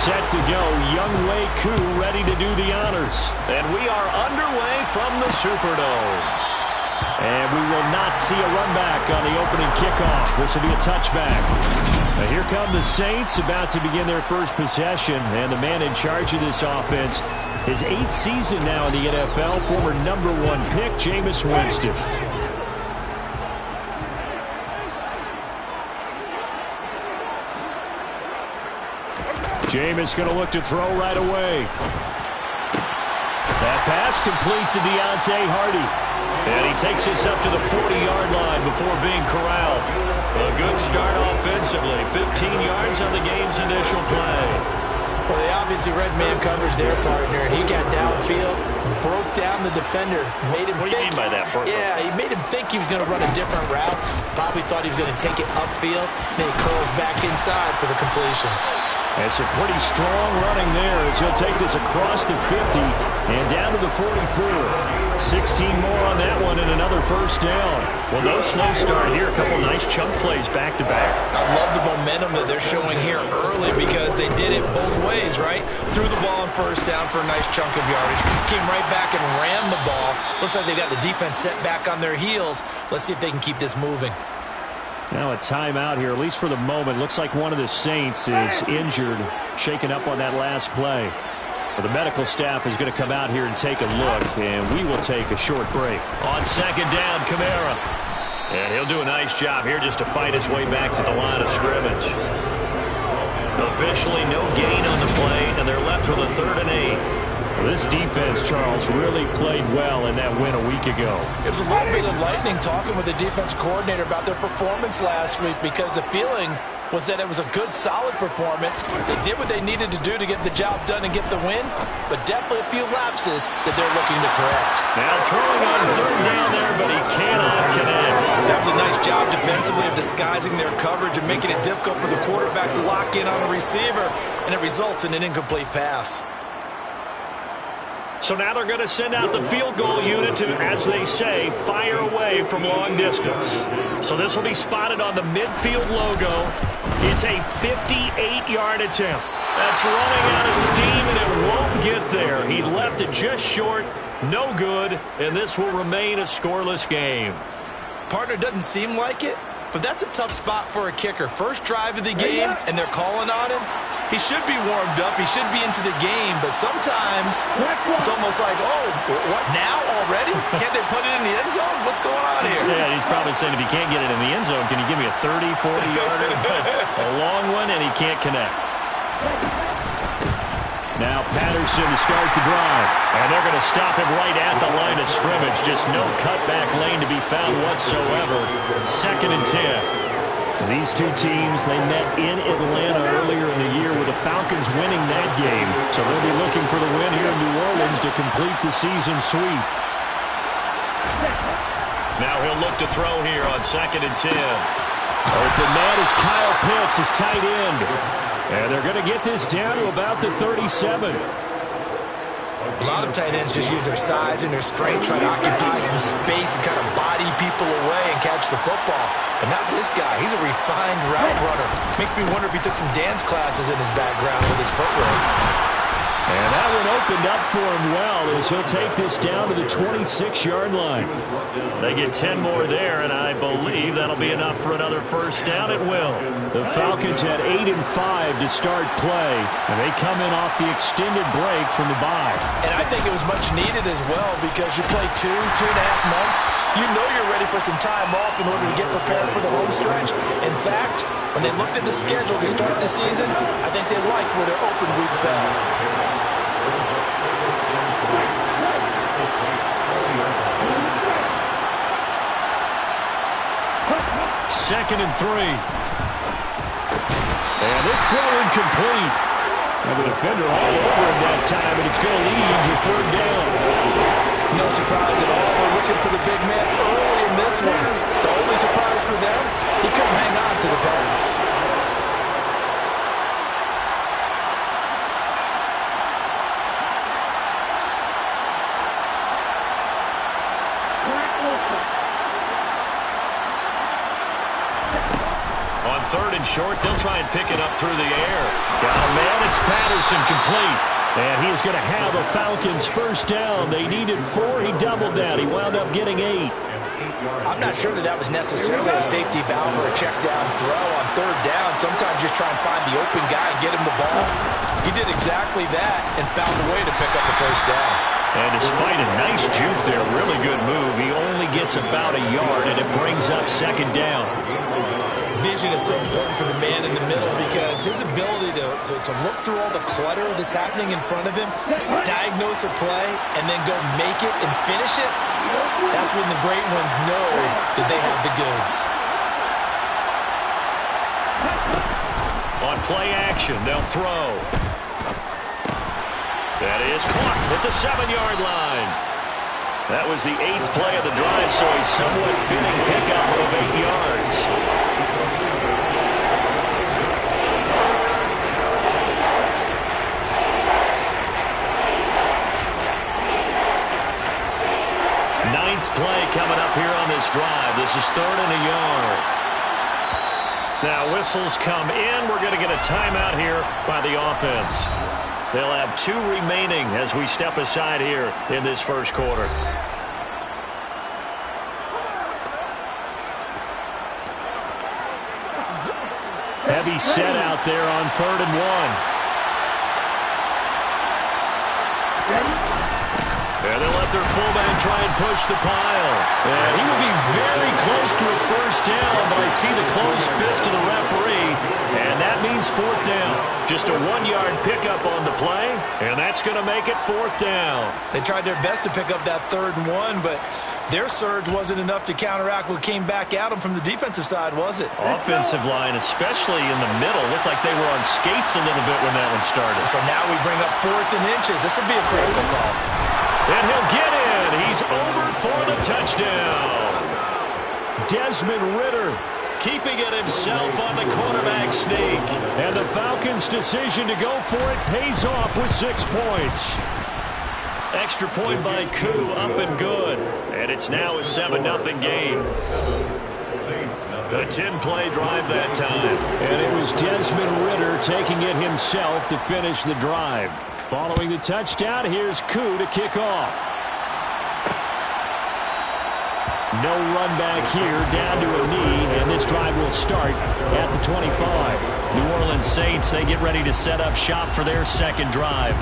set to go. Young Wei Koo ready to do the honors. And we are underway from the Superdome. And we will not see a run back on the opening kickoff. This will be a touchback. Now here come the Saints about to begin their first possession. And the man in charge of this offense, his 8th season now in the NFL, former #1 pick, Jameis Winston. Jameis going to look to throw right away. That pass complete to Deontay Hardy. And he takes this up to the 40-yard line before being corralled. A good start offensively. 15 yards on the game's initial play. Well, they obviously read man coverage their partner, and he got downfield, broke down the defender, made him What do you mean by that, Brooklyn? Yeah, he made him think he was going to run a different route. Probably thought he was going to take it upfield. Then he curls back inside for the completion. And some pretty strong running there as he'll take this across the 50 and down to the 44. 16 more on that one and another first down. Well, no slow start here. A couple nice chunk plays back-to-back. I love the momentum that they're showing here early because they did it both ways, right? Threw the ball on first down for a nice chunk of yardage. Came right back and ran the ball. Looks like they got the defense set back on their heels. Let's see if they can keep this moving. Now a timeout here, at least for the moment. Looks like one of the Saints is injured, shaken up on that last play. Well, the medical staff is going to come out here and take a look, and we will take a short break. On second down, Kamara. And he'll do a nice job here just to fight his way back to the line of scrimmage. Officially no gain on the play, and they're left with a 3rd and 8. This defense, Charles, really played well in that win a week ago. It was a little bit enlightening talking with the defense coordinator about their performance last week because the feeling was that it was a good, solid performance. They did what they needed to do to get the job done and get the win, but definitely a few lapses that they're looking to correct. Now throwing on 3rd down there, but he cannot connect. That was a nice job defensively of disguising their coverage and making it difficult for the quarterback to lock in on a receiver, and it results in an incomplete pass. So now they're going to send out the field goal unit to, as they say, fire away from long distance. So this will be spotted on the midfield logo. It's a 58-yard attempt. That's running out of steam, and it won't get there. He left it just short, no good, and this will remain a scoreless game. Partner, doesn't seem like it, but that's a tough spot for a kicker. First drive of the game, and they're calling on him. He should be warmed up. He should be into the game. But sometimes it's almost like, oh, what, now already? Can't they put it in the end zone? What's going on here? Yeah, he's probably saying if he can't get it in the end zone, can you give me a 30, 40-yarder? A long one, and he can't connect. Now Patterson to start the drive. And they're going to stop him right at the line of scrimmage. Just no cutback lane to be found whatsoever. 2nd and 10. These two teams, they met in Atlanta earlier in the year with the Falcons winning that game. So they'll be looking for the win here in New Orleans to complete the season sweep. Now he'll look to throw here on 2nd and 10. Open man is Kyle Pitts, his tight end. And they're going to get this down to about the 37. A lot of tight ends just use their size and their strength, try to occupy some space and kind of body people away and catch the football. But not this guy. He's a refined route runner. Makes me wonder if he took some dance classes in his background with his footwork. And that one opened up for him well as he'll take this down to the 26-yard line. They get 10 more there, and I believe that'll be enough for another first down. It will. The Falcons had 8 and 5 to start play, and they come in off the extended break from the bye. And I think it was much needed as well because you play 2.5 months. You know you're ready for some time off in order to get prepared for the home stretch. In fact, when they looked at the schedule to start the season, I think they liked where their open week fell. 2nd and 3. And this throw incomplete. And the defender all over him that time, and it's going to lead to 3rd down. No surprise at all. We're looking for the big man early in this one. The only surprise for them, he couldn't hang on to the pass. 3rd and short. They'll try and pick it up through the air. Got a man. It's Patterson, complete. And he is going to have a Falcons first down. They needed 4. He doubled that. He wound up getting 8. I'm not sure that was necessarily a safety valve or a check down throw on 3rd down. Sometimes just try and find the open guy and get him the ball. He did exactly that and found a way to pick up the first down. And despite a nice juke there, really good move, he only gets about a yard, and it brings up 2nd down. Vision is so important for the man in the middle because his ability to look through all the clutter that's happening in front of him, diagnose a play, and then go make it and finish it, that's when the great ones know that they have the goods. On play action, they'll throw. That is caught at the 7-yard line. That was the 8th play of the drive, so a somewhat fitting pickup of 8 yards. Ninth play coming up here on this drive. This is 3rd and a yard. Now whistles come in. We're going to get a timeout here by the offense. They'll have 2 remaining as we step aside here in this first quarter. Heavy set out there on 3rd and 1. And they'll let their fullback try and push the pile. And he will be very close to a first down, but I see the closed fist of the referee, and that means 4th down. Just a 1-yard pickup on the play, and that's going to make it 4th down. They tried their best to pick up that 3rd and 1, but their surge wasn't enough to counteract what came back at them from the defensive side, was it? Offensive line, especially in the middle, looked like they were on skates a little bit when that one started. So now we bring up 4th and inches. This will be a critical call. And he'll get in. He's over for the touchdown. Desmond Ridder keeping it himself on the cornerback sneak. And the Falcons' decision to go for it pays off with 6 points. Extra point by Koo, up and good. And it's now a 7-0 game. A 10-play drive that time. And it was Desmond Ridder taking it himself to finish the drive. Following the touchdown, here's Koo to kick off. No run back here, down to a knee, and this drive will start at the 25. New Orleans Saints, they get ready to set up shop for their 2nd drive.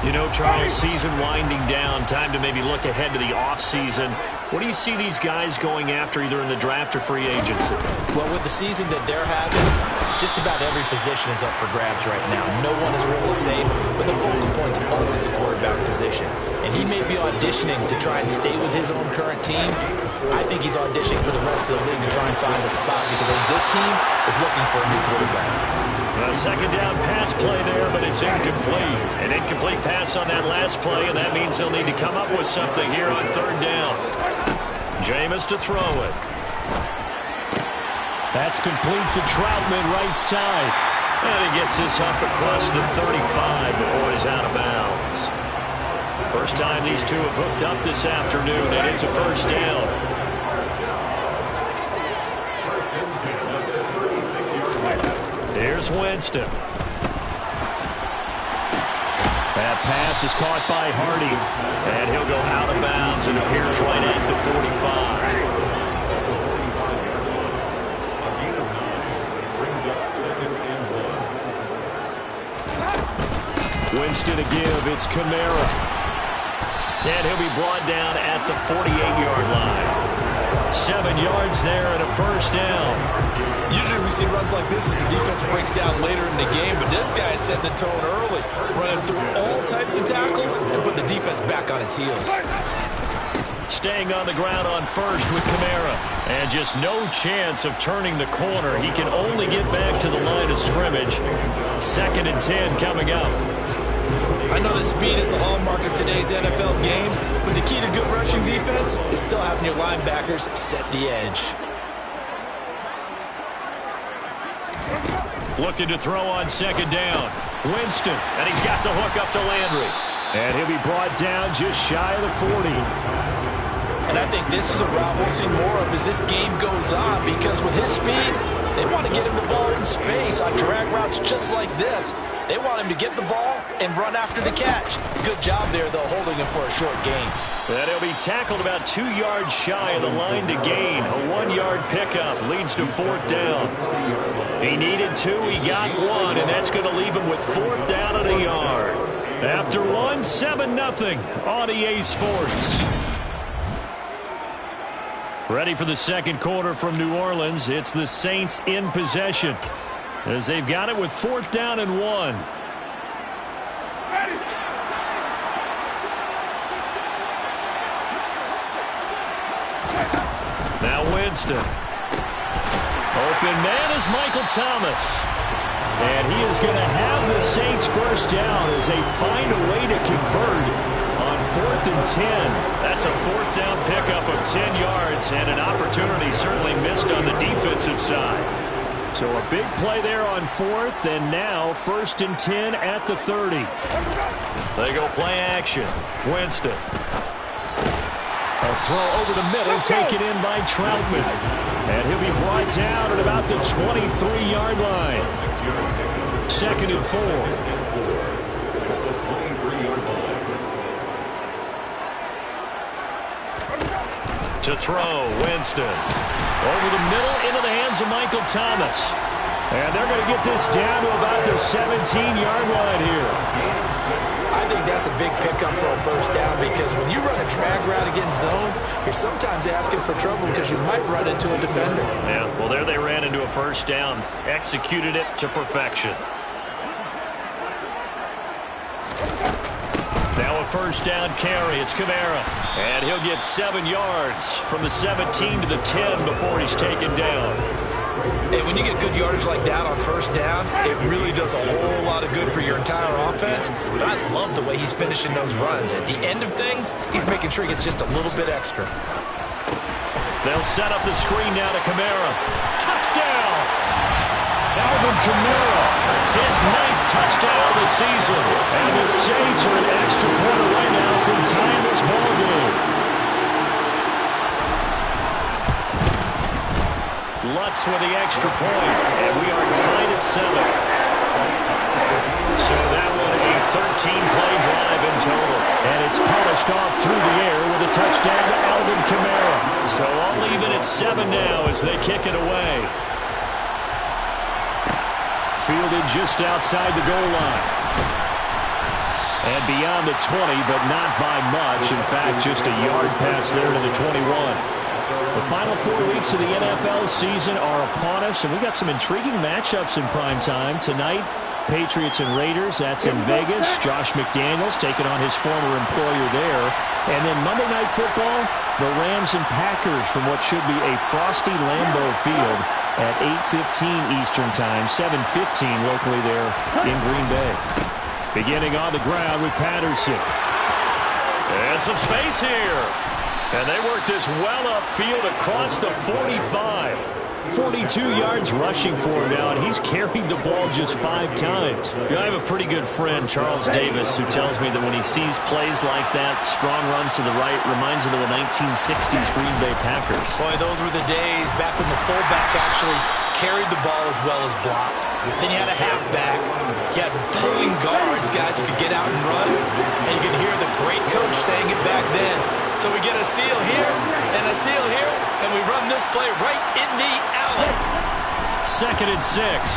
You know, Charles, season winding down, time to maybe look ahead to the offseason. What do you see these guys going after either in the draft or free agency? Well, with the season that they're having, just about every position is up for grabs right now. No one is really safe, but the focal point's always the quarterback position. And he may be auditioning to try and stay with his own current team. I think he's auditioning for the rest of the league to try and find a spot because I think this team is looking for a new quarterback. A 2nd down pass play there, but it's incomplete. An incomplete pass on that last play, and that means they'll need to come up with something here on 3rd down. Jameis to throw it. That's complete to Troutman, right side. And he gets this up across the 35 before he's out of bounds. First time these two have hooked up this afternoon, and it's a first down. Here's Winston. That pass is caught by Hardy. And he'll go out of bounds and appears right at the 45. Winston to give. It's Kamara. And he'll be brought down at the 48-yard line. 7 yards there and a first down. Usually we see runs like this as the defense breaks down later in the game, but this guy is setting the tone early, running through all types of tackles and putting the defense back on its heels. Staying on the ground on first with Kamara. And just no chance of turning the corner. He can only get back to the line of scrimmage. 2nd and 10 coming up. I know that speed is the hallmark of today's NFL game, but the key to good rushing defense is still having your linebackers set the edge. Looking to throw on 2nd down. Winston, and he's got the hook up to Landry. And he'll be brought down just shy of the 40. And I think this is a route we'll see more of as this game goes on because with his speed, They want to get him the ball in space on drag routes just like this. They want him to get the ball and run after the catch. Good job there, though, holding him for a short gain. And he'll be tackled about 2 yards shy of the line to gain. A 1-yard pickup leads to 4th down. He needed 2, he got 1, and that's going to leave him with 4th down and a yard. After 1, 7-0 on EA Sports. Ready for the second quarter from New Orleans. It's the Saints in possession, as they've got it with 4th down and 1. Now Winston. Open man is Michael Thomas. And he is going to have the Saints first down as they find a way to convert on 4th and 10. That's a 4th down pickup of 10 yards and an opportunity certainly missed on the defensive side. So a big play there on 4th, and now 1st and 10 at the 30. They go play action. Winston. A throw over the middle, taken in by Troutman. And he'll be brought down at about the 23-yard line. 2nd and 4. To throw, Winston. Over the middle, into the hands of Michael Thomas. And they're going to get this down to about the 17-yard line here. I think that's a big pickup for a first down, because when you run a drag route against zone, you're sometimes asking for trouble because you might run into a defender. Yeah, well, there they ran into a first down. Executed it to perfection. Now a first down carry. It's Kamara. And he'll get 7 yards from the 17 to the 10 before he's taken down. And when you get good yardage like that on first down, it really does a whole lot of good for your entire offense. But I love the way he's finishing those runs. At the end of things, he's making sure he gets just a little bit extra. They'll set up the screen now to Kamara. Touchdown! Alvin Kamara, his 9th touchdown of the season. And the Saints are an extra point away now from tying this ball game. Lutz with the extra point, and we are tied at 7. So that one a 13-play drive in total. And it's polished off through the air with a touchdown to Alvin Kamara. So all even at 7 now as they kick it away. Fielded just outside the goal line. And beyond the 20, but not by much. In fact, just a yard pass there to the 21. The final 4 weeks of the NFL season are upon us, and we got some intriguing matchups in prime time. Tonight, Patriots and Raiders, that's in Vegas. Josh McDaniels taking on his former employer there. And then Monday Night Football, the Rams and Packers from what should be a frosty Lambeau Field at 8:15 Eastern Time, 7:15 locally there in Green Bay. Beginning on the ground with Patterson. And some space here. And they work this well upfield across the 45. 42 yards rushing for him now, and he's carried the ball just 5 times. I have a pretty good friend, Charles Davis, who tells me that when he sees plays like that, strong runs to the right, reminds him of the 1960s Green Bay Packers. Boy, those were the days back when the fullback actually carried the ball as well as blocked. Then you had a halfback. You had pulling guards, guys who could get out and run. And you can hear the great coach saying it back then. So we get a seal here and a seal here, and we run this play right in the alley. 2nd and 6.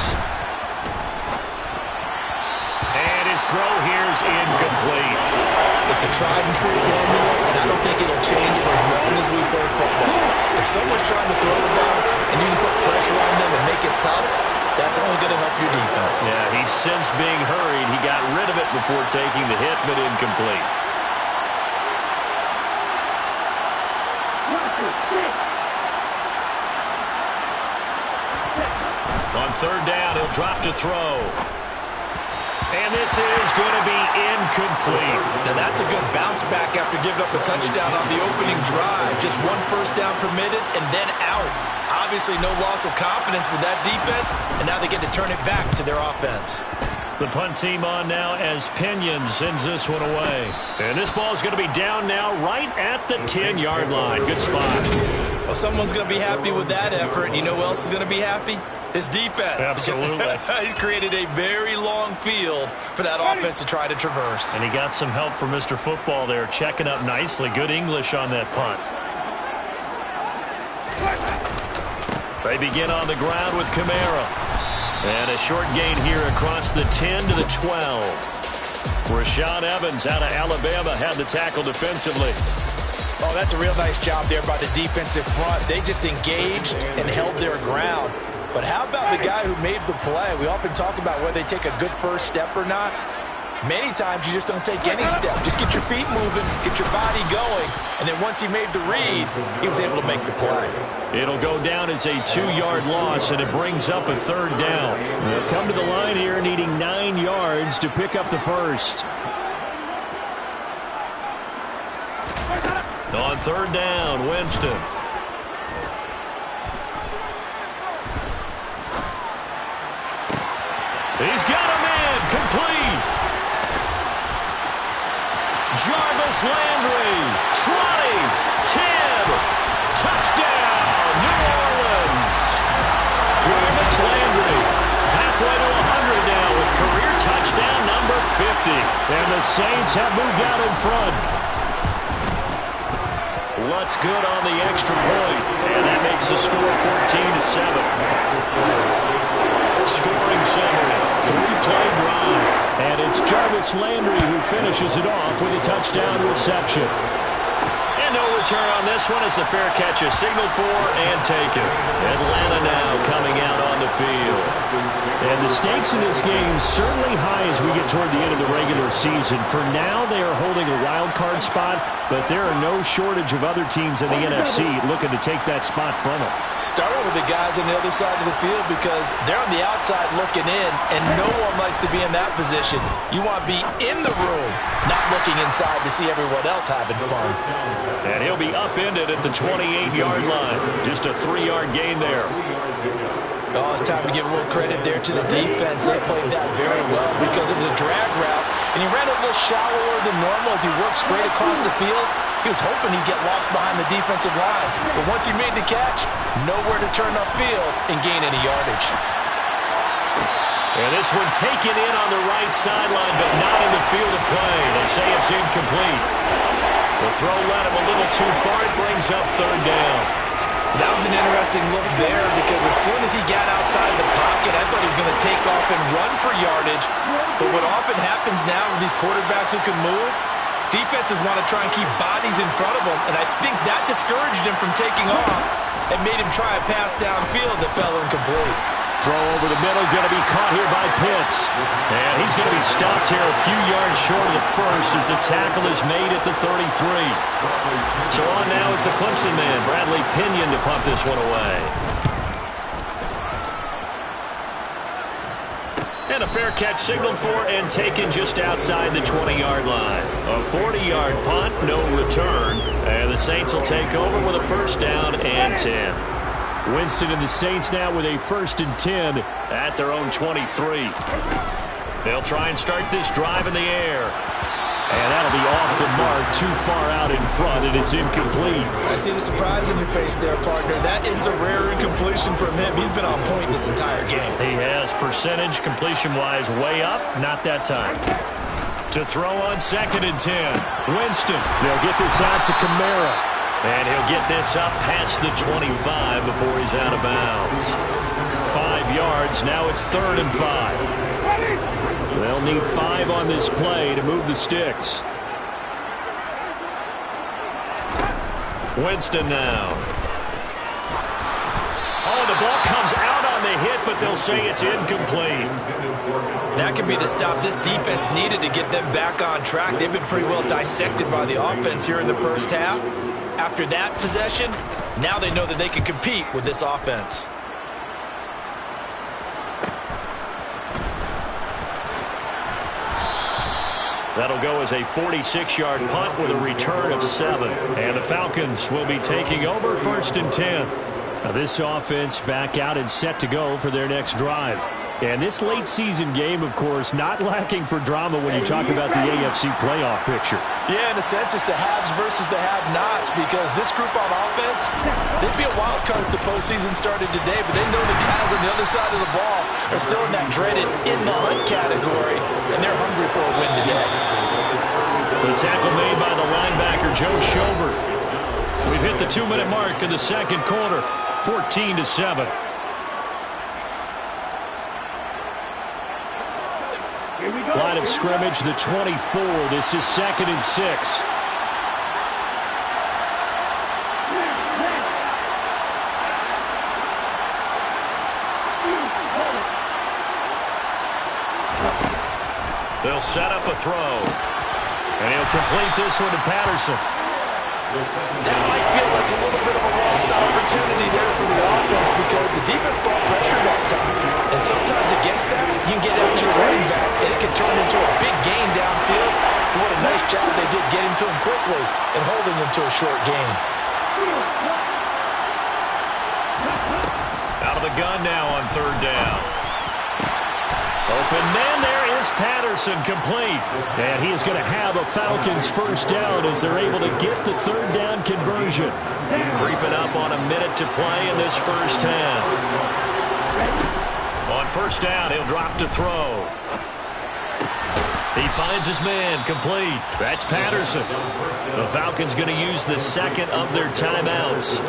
And his throw here's incomplete. It's a tried and true formula, and I don't think it'll change for as long as we play football. If someone's trying to throw the ball and you can put pressure on them and make it tough, that's only going to help your defense. Yeah, he's since being hurried. He got rid of it before taking the hit, but incomplete. On 3rd down, he'll drop to throw. And this is going to be incomplete. Now that's a good bounce back after giving up a touchdown on the opening drive. Just 1 first down permitted and then out. Obviously no loss of confidence with that defense, and now they get to turn it back to their offense. The punt team on now as Pinion sends this one away. And this ball is going to be down now right at the 10-yard line. Good spot. Well, someone's going to be happy with that effort. You know who else is going to be happy? His defense. Absolutely. He's created a very long field for that offense to try to traverse. And he got some help from Mr. Football there, checking up nicely. Good English on that punt. They begin on the ground with Kamara. And a short gain here across the 10 to the 12. Rashaan Evans out of Alabama had the tackle defensively. Oh, that's a real nice job there by the defensive front. They just engaged and held their ground. But how about the guy who made the play? We often talk about whether they take a good first step or not. Many times you just don't take any step. Just get your feet moving, get your body going, and then once he made the read, he was able to make the play. It'll go down as a 2-yard loss, and it brings up a third down. They'll come to the line here needing 9 yards to pick up the first. On third down, Winston. He's got a man, complete. Jarvis Landry, 20, 10, touchdown, New Orleans. Jarvis Landry, halfway to 100 now with career touchdown number 50. And the Saints have moved out in front. What's good on the extra point, and that makes the score 14-7. Scoring summary, 3-play drive. And it's Jarvis Landry who finishes it off with a touchdown reception. And no return on this one as the fair catch is signaled for and taken. Atlanta now coming out on the field. And the stakes in this game certainly high as we get toward the end of the regular season. For now, they are holding a wild card spot, but there are no shortage of other teams in the NFC looking to take that spot from them. Starting with the guys on the other side of the field because they're on the outside looking in, and no one likes to be in that position. You want to be in the room, not looking inside to see everyone else having fun. And he'll be upended at the 28-yard line. Just a 3-yard gain there. Oh, it's time to give a little credit there to the defense. They played that very well because it was a drag route, and he ran a little shallower than normal as he worked straight across the field. He was hoping he'd get lost behind the defensive line, but once he made the catch, nowhere to turn upfield and gain any yardage. And this one taken in on the right sideline, but not in the field of play. They say it's incomplete. The throw led him a little too far. It brings up third down. That was an interesting look there because as soon as he got outside the pocket, I thought he was going to take off and run for yardage. But what often happens now with these quarterbacks who can move, defenses want to try and keep bodies in front of them, and I think that discouraged him from taking off and made him try a pass downfield that fell incomplete. Throw over the middle, going to be caught here by Pitts. And he's going to be stopped here a few yards short of the first as the tackle is made at the 33. So on now is the Clemson man, Bradley Pinion, to pump this one away. And a fair catch signaled for and taken just outside the 20-yard line. A 40-yard punt, no return. And the Saints will take over with a first down and 10. Winston and the Saints now with a 1st and 10 at their own 23. They'll try and start this drive in the air. And that'll be off the mark, too far out in front, and it's incomplete. I see the surprise in your face there, partner. That is a rare incompletion from him. He's been on point this entire game. He has percentage completion-wise way up, not that time. To throw on 2nd and 10. Winston, they'll get this out to Kamara. And he'll get this up past the 25 before he's out of bounds. 5 yards. Now it's 3rd and 5. They'll need 5 on this play to move the sticks. Winston now. Oh, the ball comes out on the hit, but they'll say it's incomplete. That could be the stop this defense needed to get them back on track. They've been pretty well dissected by the offense here in the first half. After that possession, now they know that they can compete with this offense. That'll go as a 46-yard punt with a return of 7. And the Falcons will be taking over 1st and 10. Now this offense back out and set to go for their next drive. And this late season game, of course, not lacking for drama when you talk about the AFC playoff picture. Yeah, in a sense, it's the haves versus the have-nots, because this group on offense, they'd be a wild card if the postseason started today, but they know the guys on the other side of the ball are still in that dreaded in-the-hunt category, and they're hungry for a win today. The tackle made by the linebacker, Joe Schobert. We've hit the 2-minute mark in the second quarter, 14-7. Line of scrimmage, the 24. This is 2nd and 6. They'll set up a throw. And he'll complete this one to Patterson. That might feel like a little bit of a lost opportunity there for the offense, because the defense brought pressure that time. And sometimes against that, you can get out to your running back, and it can turn into a big gain downfield. But what a nice job they did getting to him quickly and holding him to a short gain. Out of the gun now on 3rd down. Open man, there is Patterson, complete. And he is going to have a Falcons first down as they're able to get the 3rd down conversion. Creeping up on a minute to play in this first half. On 1st down, he'll drop to throw. He finds his man, complete. That's Patterson. The Falcons going to use the 2nd of their timeouts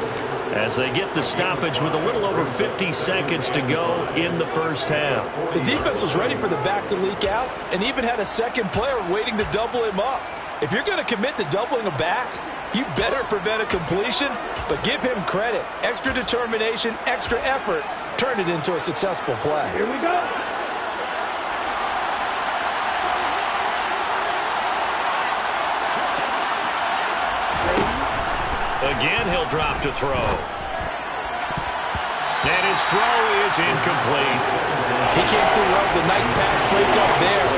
as they get the stoppage with a little over 50 seconds to go in the first half. The defense was ready for the back to leak out and even had a second player waiting to double him up. If you're going to commit to doubling a back, you better prevent a completion, but give him credit. Extra determination, extra effort, turn it into a successful play. Here we go. Again, he'll drop to throw. And his throw is incomplete. He came through well with a nice pass breakup there.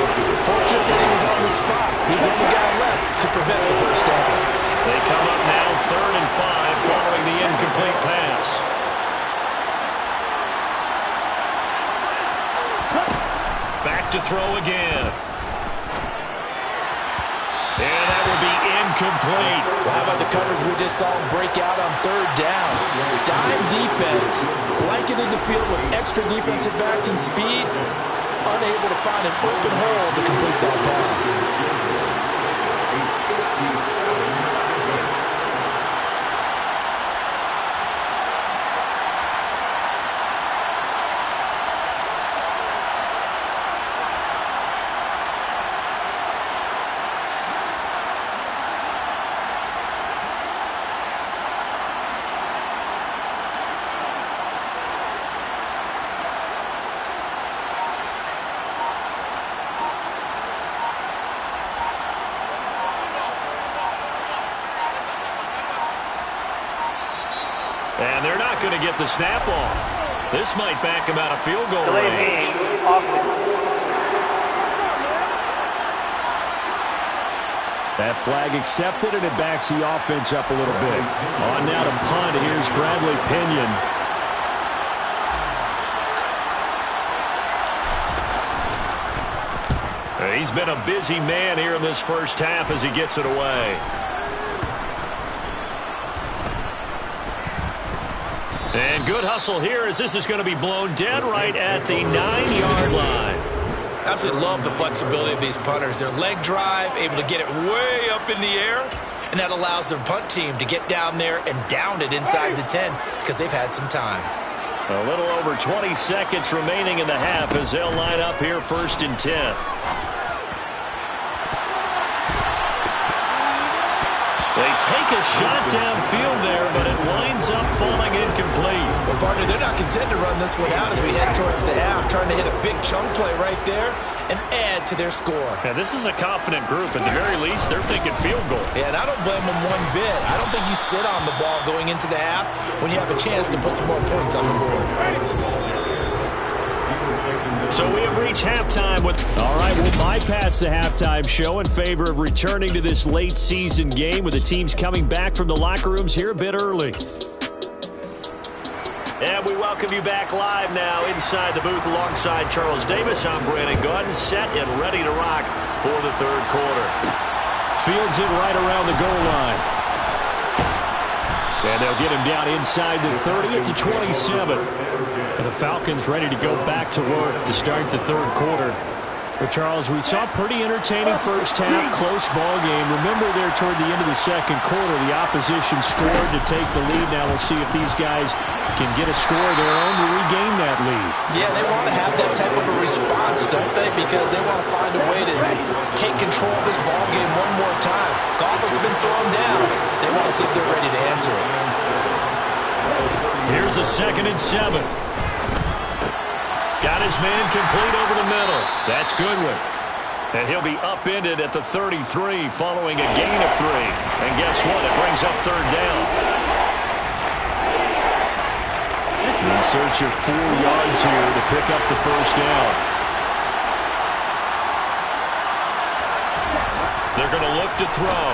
Fortunate that he was on the spot. He's the only guy left to prevent the first down. They come up now 3rd and 5 following the incomplete pass. Back to throw again. And that will be incomplete. Well, how about the coverage we just saw him break out on 3rd down? Dime defense, blanketed the field with extra defensive backs and speed, unable to find an open hole to complete that pass. And they're not going to get the snap off. This might back him out of field goal range. That flag accepted, and it backs the offense up a little bit. On now to punt. Here's Bradley Pinion. He's been a busy man here in this first half as he gets it away. And good hustle here as this is going to be blown dead right at the 9-yard line. Absolutely love the flexibility of these punters. Their leg drive, able to get it way up in the air, and that allows their punt team to get down there and down it inside the 10 because they've had some time. A little over 20 seconds remaining in the half as they'll line up here 1st and 10. They take a shot downfield there, but it winds up falling incomplete. Well, partner, they're not content to run this one out as we head towards the half, trying to hit a big chunk play right there and add to their score. Yeah, this is a confident group. At the very least, they're thinking field goal. Yeah, and I don't blame them one bit. I don't think you sit on the ball going into the half when you have a chance to put some more points on the board. So we have reached halftime with... All right, we'll bypass the halftime show in favor of returning to this late season game with the teams coming back from the locker rooms here a bit early. And we welcome you back live now inside the booth alongside Charles Davis. I'm Brandon Gaudin, set and ready to rock for the third quarter. Fields it right around the goal line. And they'll get him down inside the 30 to 27. And the Falcons ready to go back to work to start the third quarter. But Charles, we saw a pretty entertaining first half, close ball game. Remember there toward the end of the second quarter, the opposition scored to take the lead. Now we'll see if these guys can get a score of their own to regain that lead. Yeah, they want to have that type of a response, don't they? Because they want to find a way to take control of this ball game one more time. Gauntlet's been thrown down. They want to see if they're ready to answer it. Here's a 2nd and 7. Got his man complete over the middle. That's Goodwin. And he'll be upended at the 33 following a gain of 3. And guess what? It brings up third down. In search of 4 yards here to pick up the first down. They're going to look to throw.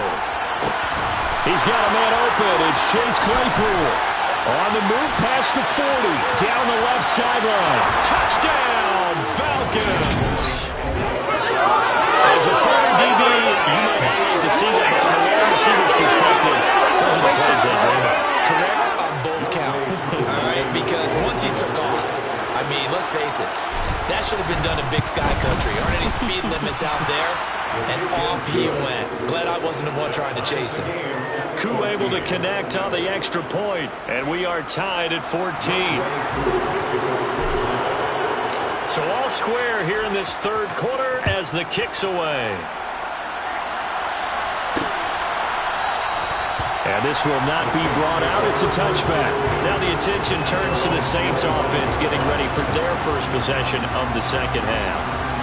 He's got a man open. It's Chase Claypool. On the move past the 40, down the left sideline. Touchdown, Falcons! As a former DB, you might hate to see that, but from a wide receiver's perspective, those are the plays they bring. Correct on both counts, all right? Because once he took off, I mean, let's face it, that should have been done in Big Sky Country. Aren't any speed limits out there? And off he went. Glad I wasn't the one trying to chase him. Koo able to connect on the extra point, and we are tied at 14. So all square here in this third quarter as the kick's away. And this will not be brought out. It's a touchback. Now the attention turns to the Saints offense getting ready for their first possession of the second half.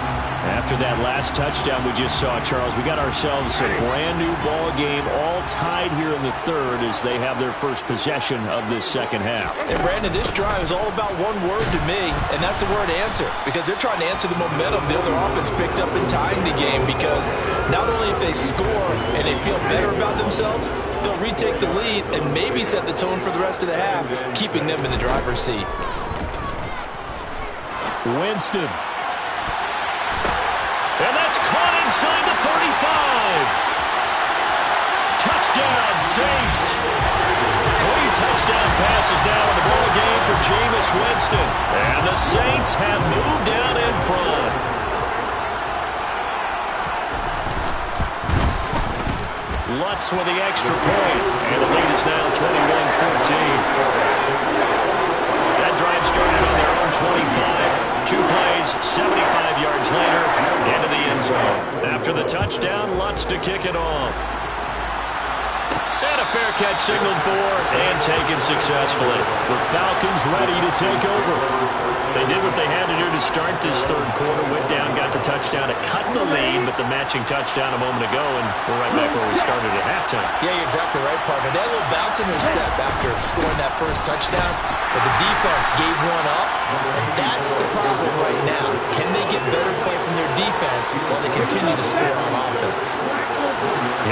After that last touchdown we just saw, Charles, we got ourselves a brand new ball game, all tied here in the third as they have their first possession of this second half. And Brandon, this drive is all about one word to me, and that's the word answer. Because they're trying to answer the momentum the other offense picked up in tying the game. Because not only if they score and they feel better about themselves, they'll retake the lead and maybe set the tone for the rest of the half, keeping them in the driver's seat. Winston. And that's caught inside the 35. Touchdown, Saints. 3 touchdown passes now in the ball game for Jameis Winston. And the Saints have moved down in front. Lutz with the extra point. And the lead is now 21-14. That drive started on their own 25. 2 plays, 75 yards later, into the end zone. After the touchdown, Lutz to kick it off. And a fair catch signaled for and taken successfully. The Falcons ready to take over. They did what they had to do to start this third quarter. Went down, got the touchdown to cut the lead, but the matching touchdown a moment ago, and we're right back where we started at halftime. Yeah, you're exactly right, partner. They had a little bounce in their step after scoring that first touchdown, but the defense gave one up, and that's the problem right now. Can they get better play from their defense while they continue to score on offense?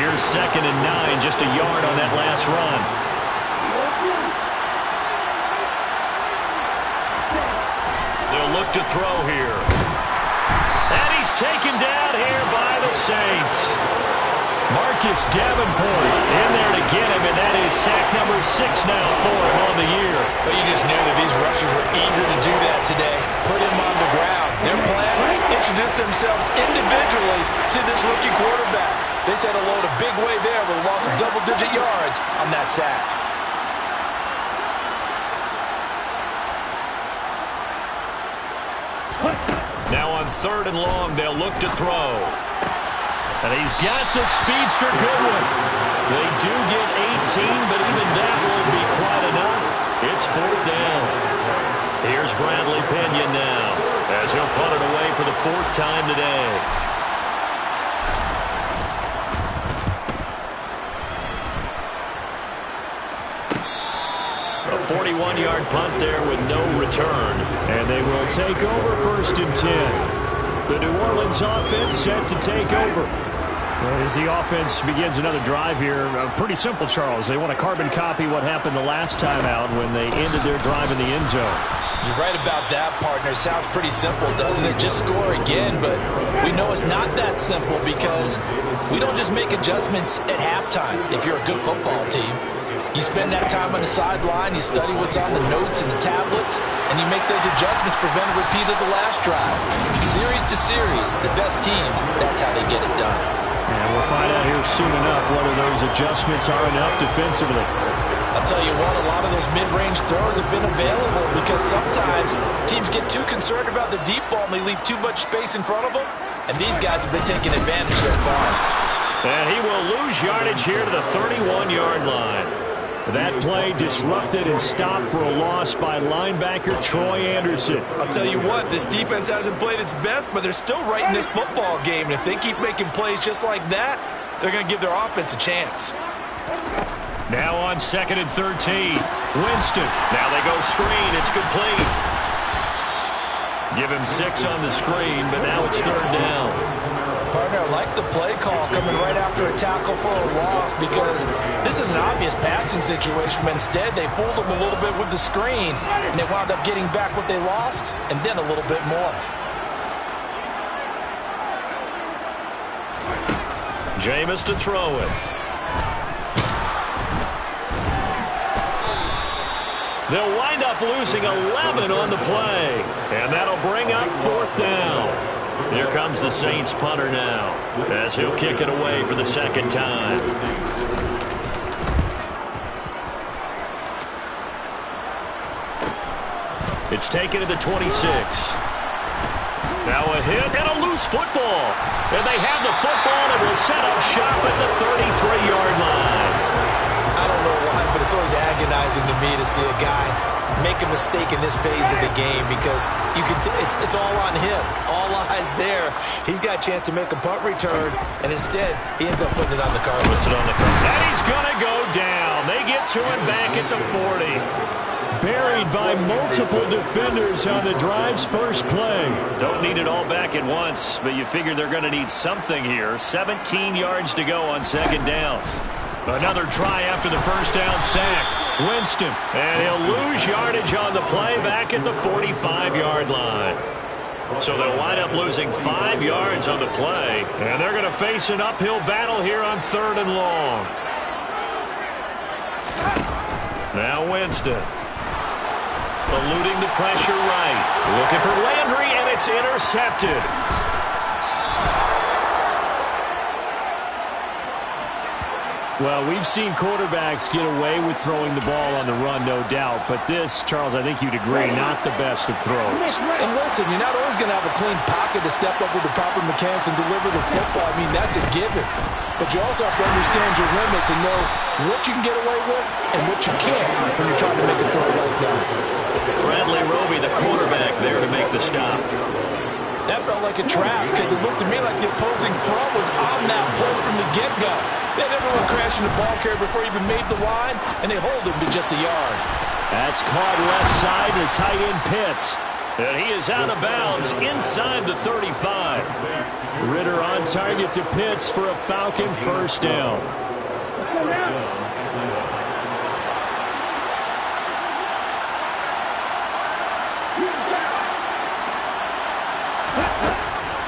Here's 2nd and 9, just a yard on that last run. They'll look to throw here. And he's taken down here by the Saints. Marcus Davenport in there to get him, and that is sack number 6 now for him on the year. But you just knew that these rushers were eager to do that today. Put him on the ground. Their plan, introduce themselves individually to this rookie quarterback. They said hello to big way there with a loss of double-digit yards on that sack. Now on 3rd and long, they'll look to throw. And he's got the speedster Goodwin. They do get 18, but even that won't be quite enough. It's 4th down. Here's Bradley Pinion now, as he'll punt it away for the 4th time today. A 41-yard punt there with no return. And they will take over 1st and 10. The New Orleans offense set to take over. As the offense begins another drive here, pretty simple, Charles. They want to carbon copy what happened the last time out when they ended their drive in the end zone. You're right about that, partner. Sounds pretty simple, doesn't it? Just score again, but we know it's not that simple because we don't just make adjustments at halftime if you're a good football team. You spend that time on the sideline, you study what's on the notes and the tablets, and you make those adjustments, prevent a repeat of the last drive. Series to series, the best teams, that's how they get it done. And we'll find out here soon enough whether those adjustments are enough defensively. I'll tell you what, a lot of those mid-range throws have been available because sometimes teams get too concerned about the deep ball and they leave too much space in front of them, and these guys have been taking advantage so far. And he will lose yardage here to the 31-yard line. That play disrupted and stopped for a loss by linebacker Troy Anderson. I'll tell you what, this defense hasn't played its best, but they're still right in this football game. And if they keep making plays just like that, they're going to give their offense a chance. Now on 2nd and 13. Winston. Now they go screen. It's complete. Give him 6 on the screen, but now it's 3rd down. Partner, I like the play call coming right after a tackle for a loss because this is an obvious passing situation, but instead they fooled them a little bit with the screen, and they wound up getting back what they lost and then a little bit more. Jameis to throw it. They'll wind up losing 11 on the play, and that'll bring up 4th down. Here comes the Saints punter now, as he'll kick it away for the 2nd time. It's taken to the 26. Now a hit and a loose football. And they have the football and will set up shop at the 33-yard line. I don't know why, but it's always agonizing to me to see a guy make a mistake in this phase of the game because you can it's all on him. All eyes there. He's got a chance to make a punt return, and instead he ends up putting it on the card. Puts it on the card. And he's going to go down. They get to him back at the 40. Buried by multiple defenders on the drive's first play. Don't need it all back at once, but you figure they're going to need something here. 17 yards to go on 2nd down. Another try after the first down sack. Winston, and he'll lose yardage on the play back at the 45-yard line. So they'll wind up losing 5 yards on the play, and they're going to face an uphill battle here on 3rd and long. Now Winston. Eluding the pressure right. Looking for Landry, and it's intercepted. Well, we've seen quarterbacks get away with throwing the ball on the run, no doubt. But this, Charles, I think you'd agree, not the best of throws. And listen, you're not always going to have a clean pocket to step up with the proper mechanics and deliver the football. I mean, that's a given. But you also have to understand your limits and know what you can get away with and what you can't when you're trying to make a throw like that. Bradley Roby, the quarterback, there to make the stop. That felt like a trap because it looked to me like the opposing front was on that play from the get-go. They had everyone crashing the ball carrier before he even made the line, and they hold him to just a yard. That's caught left side to tight end Pitts. And he is out of bounds inside the 35. Ritter on target to Pitts for a Falcon first down.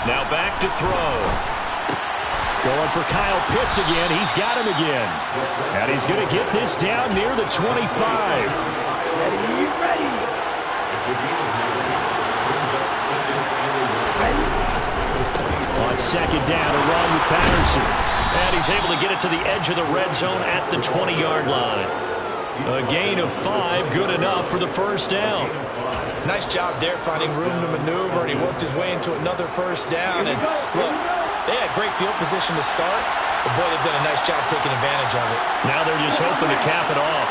Now back to throw. Going for Kyle Pitts again. He's got him again. And he's going to get this down near the 25. On 2nd down, a run with Patterson. And he's able to get it to the edge of the red zone at the 20-yard line. A gain of 5, good enough for the first down. Nice job there finding room to maneuver, and he worked his way into another first down. And look, they had great field position to start, but boy, they've done a nice job taking advantage of it. Now they're just hoping to cap it off.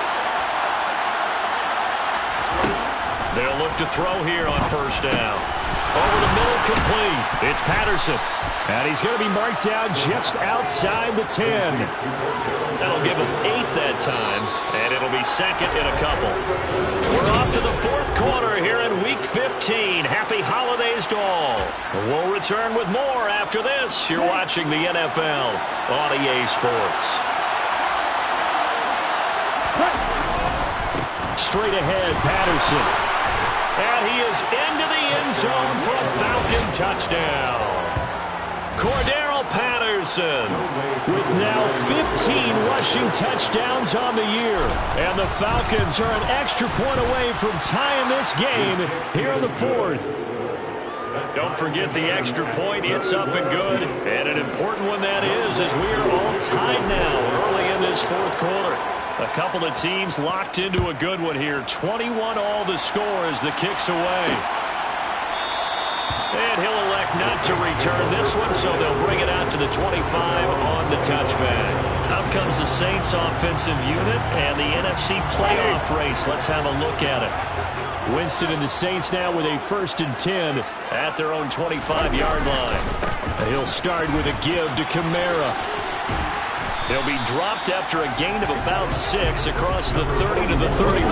They'll look to throw here on first down. Over the middle, complete. It's Patterson. And he's going to be marked down just outside the 10. That'll give him 8 that time, and it'll be second in a couple. We're off to the fourth quarter here in Week 15. Happy holidays to all. We'll return with more after this. You're watching the NFL on EA Sports. Straight ahead, Patterson. And he is into the end zone for a Falcon touchdown. Cordero Patterson with now 15 rushing touchdowns on the year. And the Falcons are an extra point away from tying this game here in the fourth. Don't forget the extra point. It's up and good. And an important one that is, as we are all tied now early in this fourth quarter. A couple of teams locked into a good one here. 21 all the score as the kick's away. And he'll elect not to return this one, so they'll bring it out to the 25 on the touchback. Out comes the Saints offensive unit and the NFC playoff race. Let's have a look at it. Winston and the Saints now with a 1st and 10 at their own 25-yard line. He'll start with a give to Kamara. He'll be dropped after a gain of about 6 across the 30 to the 31.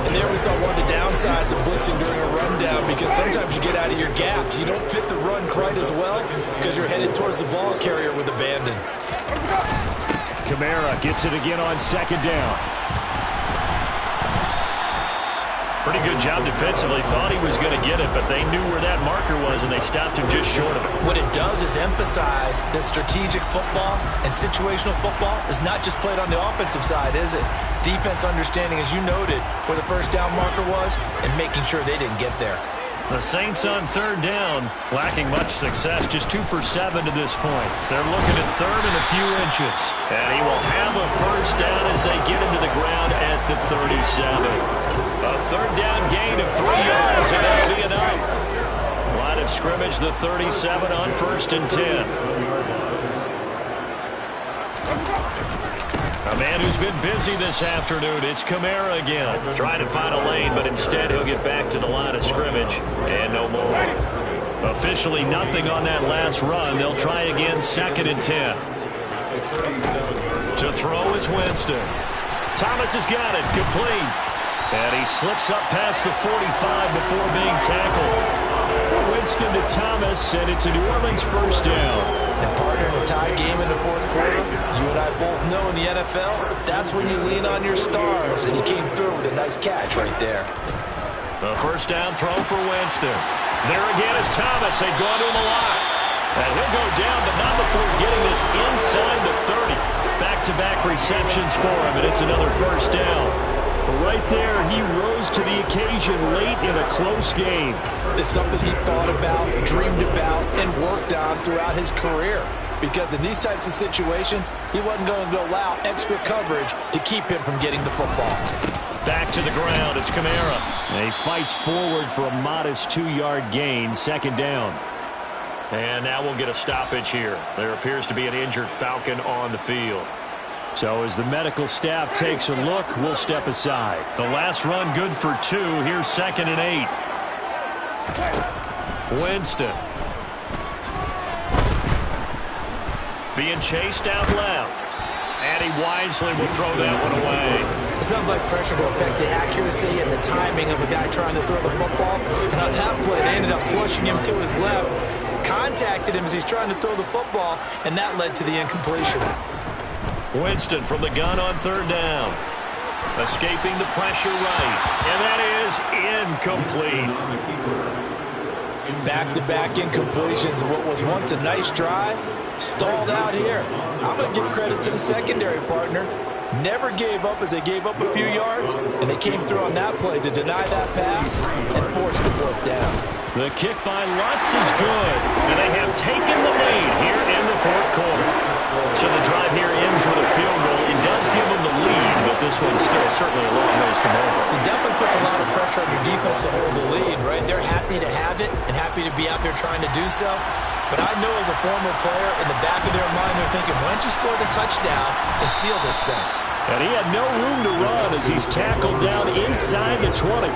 And there we saw one of the downsides of blitzing during a rundown, because sometimes you get out of your gaps. You don't fit the run quite as well because you're headed towards the ball carrier with abandon. Kamara gets it again on 2nd down. Pretty good job defensively. Thought he was going to get it, but they knew where that marker was, and they stopped him just short of it. What it does is emphasize that strategic football and situational football is not just played on the offensive side, is it? Defense understanding, as you noted, where the first down marker was and making sure they didn't get there. The Saints on 3rd down, lacking much success, just 2 for 7 to this point. They're looking at 3rd and a few inches. And he will have a 1st down as they get him to the ground at the 37. A 3rd down gain of 3 yards, and that'll be enough. Line of scrimmage, the 37 on 1st and 10. A man who's been busy this afternoon, it's Kamara again. Trying to find a lane, but instead he'll get back to the line of scrimmage, and no more. Officially nothing on that last run. They'll try again, 2nd and 10. To throw is Winston. Thomas has got it, complete. And he slips up past the 45 before being tackled. Winston to Thomas, and it's a New Orleans 1st down. And partner, in a tie game in the fourth quarter, you and I both know in the NFL, that's when you lean on your stars, and he came through with a nice catch right there. The 1st down throw for Winston. There again is Thomas. They've gone to him a lot. And he'll go down, but not before getting this inside the 30. Back-to-back receptions for him, and it's another 1st down. Right there, he rose to the occasion late in a close game. It's something he thought about, dreamed about, and worked on throughout his career. Because in these types of situations, he wasn't going to allow extra coverage to keep him from getting the football. Back to the ground, it's Kamara. And he fights forward for a modest 2-yard gain, 2nd down. And now we'll get a stoppage here. There appears to be an injured Falcon on the field. So as the medical staff takes a look, we'll step aside. The last run good for 2. Here's 2nd and 8. Winston. Being chased out left. And he wisely will throw that one away. It's not like pressure to affect the accuracy and the timing of a guy trying to throw the football. And on that play, they ended up flushing him to his left. Contacted him as he's trying to throw the football, and that led to the incompletion. Winston from the gun on 3rd down. Escaping the pressure right. And that is incomplete. Back-to-back incompletions of what was once a nice drive. Stalled out here. I'm going to give credit to the secondary partner. Never gave up as they gave up a few yards. And they came through on that play to deny that pass and force the 4th down. The kick by Lutz is good. And they have taken the lead here in the fourth quarter. So the drive here ends with a field goal. It does give them the lead, but this one's still certainly a long ways from over. It definitely puts a lot of pressure on your defense to hold the lead, right? They're happy to have it and happy to be out there trying to do so. But I know as a former player, in the back of their mind, they're thinking, why don't you score the touchdown and seal this thing? And he had no room to run as he's tackled down inside the 20.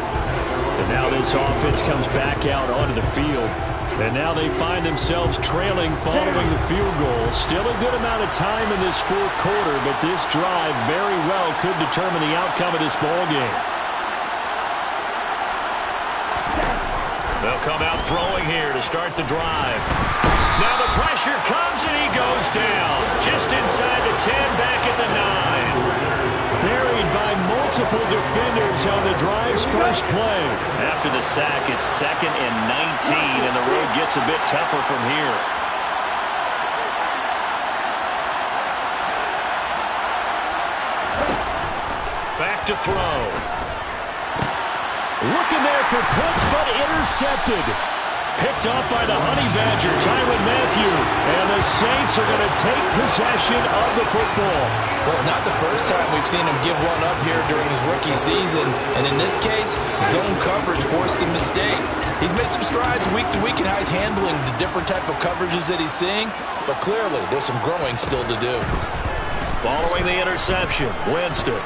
And now this offense comes back out onto the field. And now they find themselves trailing following the field goal. Still a good amount of time in this fourth quarter, but this drive very well could determine the outcome of this ball game. They'll come out throwing here to start the drive. Now the pressure comes and he goes down. Just inside the 10, back at the 9. Buried by multiple defenders on the drive's first play. After the sack, it's 2nd and 19, and the road gets a bit tougher from here. Back to throw. Looking there for puts, but intercepted. Picked off by the Honey Badger, Tyrann Mathieu. And the Saints are going to take possession of the football. Well, it's not the first time we've seen him give one up here during his rookie season. And in this case, zone coverage forced the mistake. He's made some strides week to week in how he's handling the different type of coverages that he's seeing. But clearly, there's some growing still to do. Following the interception, Winston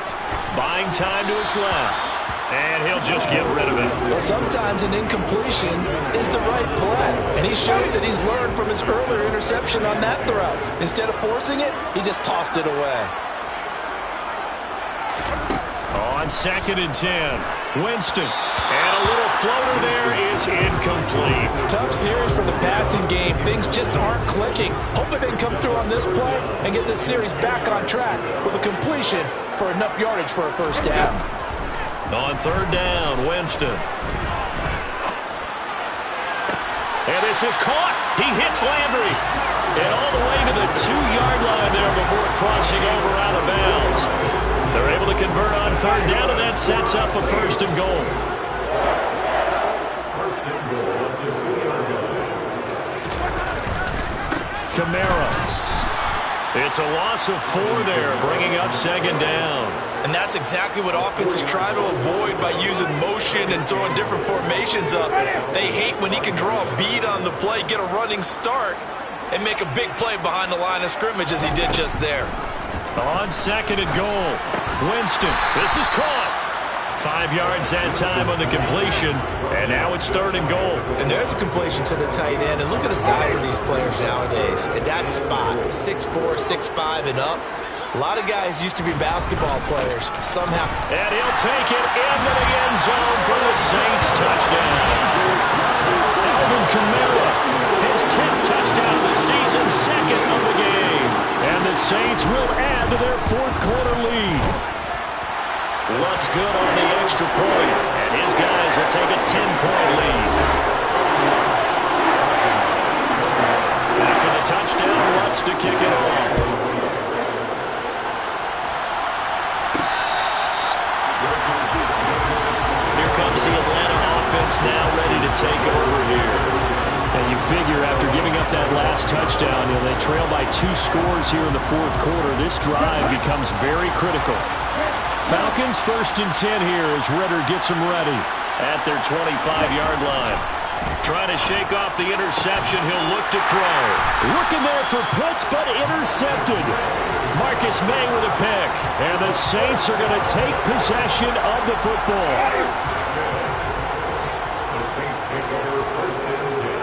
buying time to his left. And he'll just get rid of it. Well, sometimes an incompletion is the right play. And he showed that he's learned from his earlier interception on that throw. Instead of forcing it, he just tossed it away. On 2nd and 10, Winston. And a little floater there is incomplete. Tough series for the passing game. Things just aren't clicking. Hoping they can come through on this play and get this series back on track with a completion for enough yardage for a first down. On 3rd down, Winston. And this is caught. He hits Landry. And all the way to the 2-yard line there before crossing over out of bounds. They're able to convert on 3rd down, and that sets up a 1st and goal. Kamara. It's a loss of 4 there, bringing up 2nd down. And that's exactly what offenses try to avoid by using motion and throwing different formations up. They hate when he can draw a bead on the play, get a running start, and make a big play behind the line of scrimmage as he did just there. On 2nd and goal, Winston. This is caught. 5 yards that time on the completion, and now it's 3rd and goal. And there's a completion to the tight end, and look at the size of these players nowadays. At that spot, 6'4", 6'5", and up. A lot of guys used to be basketball players. Somehow. And he'll take it into the end zone for the Saints touchdown. Alvin Kamara, his 10th touchdown of the season, 2nd of the game. And the Saints will add to their 4th quarter lead. What's good on the extra point, and his guys will take a 10-point lead. After the touchdown, Lutz to kick it off. Here comes the Atlanta offense now ready to take over here. And you figure after giving up that last touchdown, they trail by 2 scores here in the 4th quarter. This drive becomes very critical. Falcons 1st and 10 here as Ritter gets them ready at their 25-yard line. Trying to shake off the interception. He'll look to throw. Looking there for puts, but intercepted. Marcus May with a pick. And the Saints are going to take possession of the football. The Saints take over 1st and 10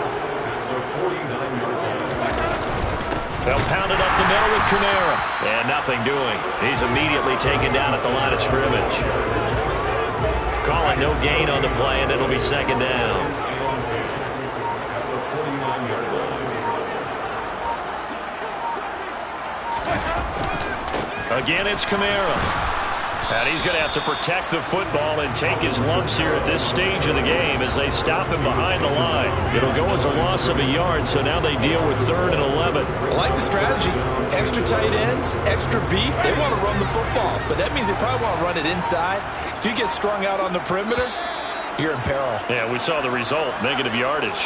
at the 49-yard line. They'll pound it up the middle with Kamara. And nothing doing. He's immediately taken down at the line of scrimmage. Call it no gain on the play, and it'll be 2nd down. Again, it's Kamara. And he's going to have to protect the football and take his lumps here at this stage of the game as they stop him behind the line. It'll go as a loss of a yard, so now they deal with 3rd and 11. I like the strategy. Extra tight ends, extra beef. They want to run the football, but that means they probably want to run it inside. If you get strung out on the perimeter, you're in peril. Yeah, we saw the result, negative yardage.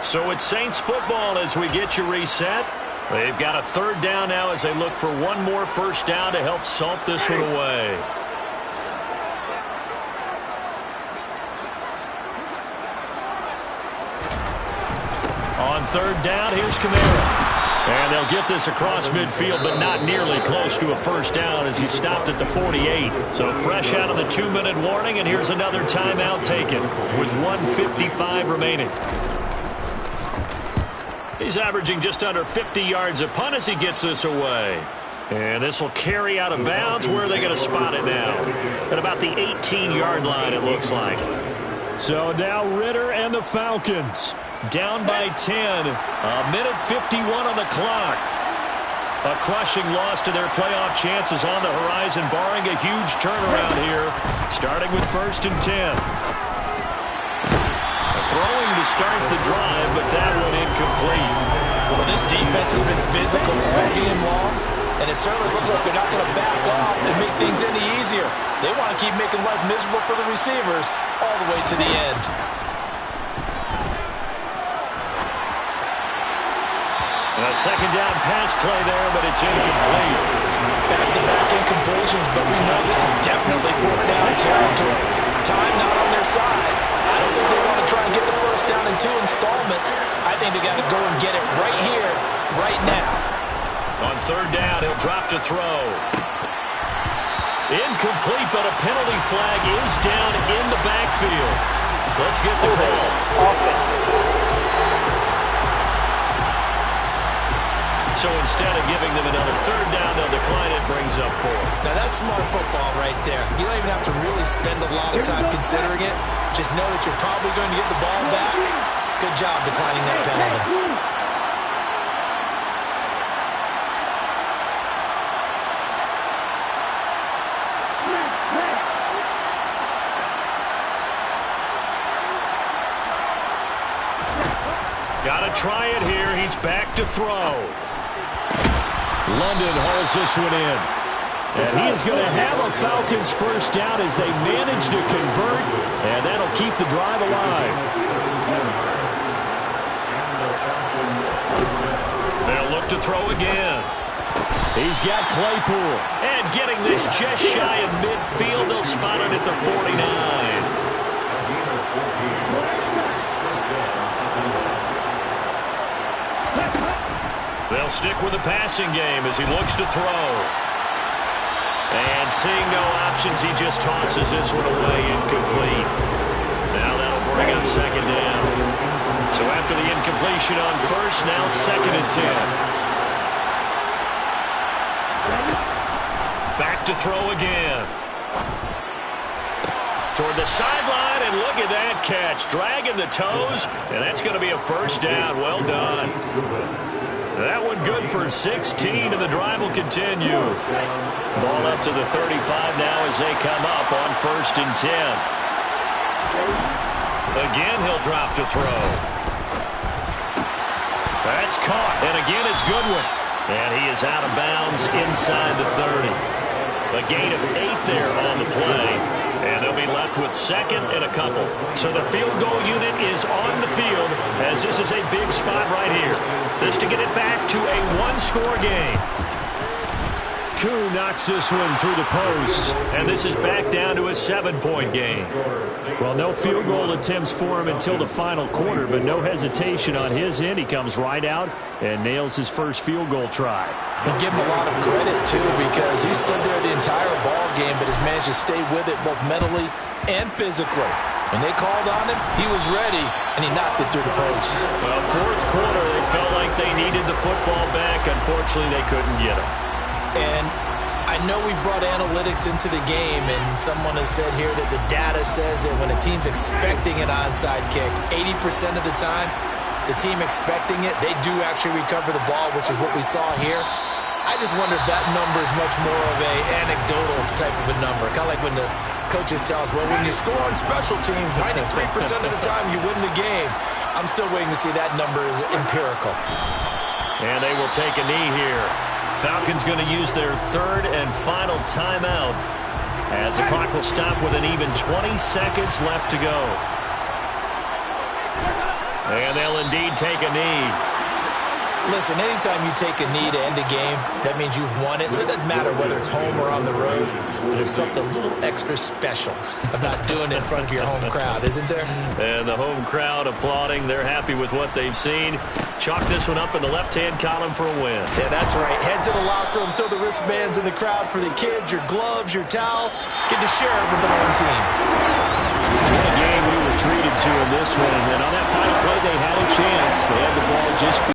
So it's Saints football as we get you reset. They've got a 3rd down now as they look for one more first down to help salt this one away. On 3rd down, here's Kamara. And they'll get this across midfield, but not nearly close to a first down as he stopped at the 48. So fresh out of the 2-minute warning, and here's another timeout taken with 1:55 remaining. He's averaging just under 50 yards a punt as he gets this away. And this will carry out of bounds. Where are they going to spot it now? At about the 18-yard line, it looks like. So now Ritter and the Falcons down by 10. A minute 51 on the clock. A crushing loss to their playoff chances on the horizon, barring a huge turnaround here, starting with 1st and 10. Throwing to start the drive, but that one incomplete. Well, this defense has been physical all game long, and it certainly looks like they're not going to back off and make things any easier. They want to keep making life miserable for the receivers all the way to the end. A second down pass play there, but it's incomplete. Back-to-back incompletions, but we know this is definitely 4th down territory. Time not on their side. I don't think they want to try and get the first down in 2 installments. I think they got to go and get it right here, right now. On 3rd down, he'll drop to throw. Incomplete, but a penalty flag is down in the backfield. Let's get the call. So instead of giving them another 3rd down, they'll decline it, brings up 4. Now that's smart football right there. You don't even have to really spend a lot of time considering it. Just know that you're probably going to get the ball back. Good job declining that penalty. Got to try it here. He's back to throw. London hauls this one in. And he is going to have a Falcons first down as they manage to convert, and that'll keep the drive alive. They'll look to throw again. He's got Claypool. And getting this just shy of midfield, they'll spot it at the 49. They'll stick with the passing game as he looks to throw. And seeing no options, he just tosses this one away, incomplete. Now that'll bring up 2nd down. So after the incompletion on 1st, now 2nd and 10. Back to throw again. Toward the sideline, and look at that catch. Dragging the toes, and that's going to be a first down. Well done. That one good for 16, and the drive will continue. Ball up to the 35 now as they come up on 1st and 10. Again, he'll drop to throw. That's caught, and again it's Goodwin. And he is out of bounds inside the 30. A gain of 8 there on the play. And they'll be left with 2nd and a couple. So the field goal unit is on the field as this is a big spot right here. This to get it back to a 1-score game. Koo knocks this one through the post. And this is back down to a 7-point game. Well, no field goal attempts for him until the final quarter, but no hesitation on his end. He comes right out and nails his first field goal try. And give him a lot of credit, too, because he stood there the entire ball game, but has managed to stay with it both mentally and physically. When they called on him, he was ready, and he knocked it through the post. Well, 4th quarter, they felt like they needed the football back. Unfortunately, they couldn't get it. And I know we brought analytics into the game, and someone has said here that the data says that when a team's expecting an onside kick, 80% of the time, the team expecting it, they do actually recover the ball, which is what we saw here. I just wonder if that number is much more of a anecdotal type of a number. Kind of like when the coaches tell us, well, when you score on special teams, 93% of the time you win the game. I'm still waiting to see that number is empirical. And they will take a knee here. Falcons going to use their 3rd and final timeout as the clock will stop with an even 20 seconds left to go. And they'll indeed take a knee. Listen, anytime you take a knee to end a game, that means you've won it. So it doesn't matter whether it's home or on the road. But there's something a little extra special about doing it in front of your home crowd, isn't there? And the home crowd applauding. They're happy with what they've seen. Chalk this one up in the left-hand column for a win. Yeah, that's right. Head to the locker room, throw the wristbands in the crowd for the kids, your gloves, your towels. Get to share it with the home team. What a game we were treated to in this one. And on that final play, they had a chance. They had the ball just